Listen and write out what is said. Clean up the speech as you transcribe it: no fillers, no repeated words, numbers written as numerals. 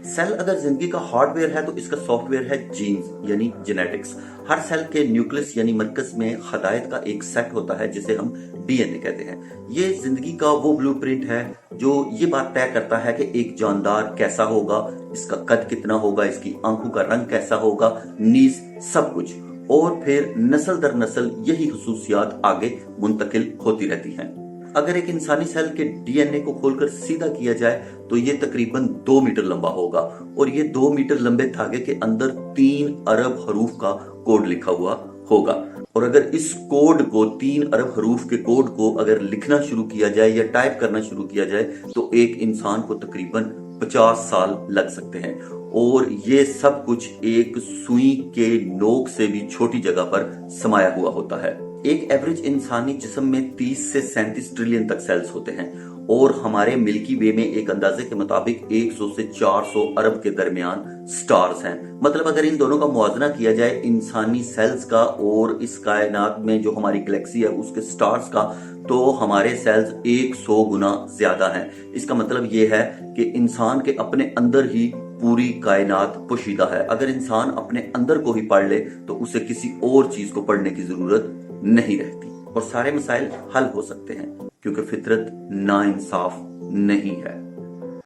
Cell अगर जिंदगी का हार्डवेयर है तो इसका सॉफ्टवेयर है जीन्स यानी जेनेटिक्स। हर सेल के न्यूक्लियस यानी मरकज में हदायत का एक सेट होता है जिसे हम डीएनए कहते हैं। ये जिंदगी का वो ब्लूप्रिंट है जो ये बात तय करता है कि एक जानदार कैसा होगा, इसका कद कितना होगा, इसकी आंखों का रंग कैसा होगा, नीज, सब कुछ। और फिर नस्ल दर नस्ल यही खसूसियात आगे मुंतकिल होती रहती हैं। अगर एक इंसानी सेल के डीएनए को खोलकर सीधा किया जाए तो ये तकरीबन 2 मीटर लंबा होगा और ये 2 मीटर लंबे धागे के अंदर 3 अरब हरूफ का कोड लिखा हुआ होगा। और अगर इस कोड को 3 अरब हरूफ के कोड को अगर लिखना शुरू किया जाए या टाइप करना शुरू किया जाए तो एक इंसान को तकरीबन 50 साल लग सकते हैं। और ये सब कुछ एक सुई के नोक से भी छोटी जगह पर समाया हुआ होता है। एक एवरेज इंसानी जिस्म में 30 से 37 ट्रिलियन तक सेल्स होते हैं और हमारे मिल्की वे में एक अंदाजे के मुताबिक 100 से 400 अरब के दरमियान स्टार्स हैं। मतलब अगर इन दोनों का मुआवजा किया जाए इंसानी सेल्स का और इस कायनात में जो हमारी गैलेक्सी है उसके स्टार्स का, तो हमारे सेल्स 100 गुना ज्यादा हैं। इसका मतलब ये है कि इंसान के अपने अंदर ही पूरी कायनात पोशीदा है। अगर इंसान अपने अंदर को ही पढ़ ले तो उसे किसी और चीज को पढ़ने की जरूरत नहीं रहती और सारे मसाइल हल हो सकते हैं क्योंकि फितरत नाइंसाफ नहीं है।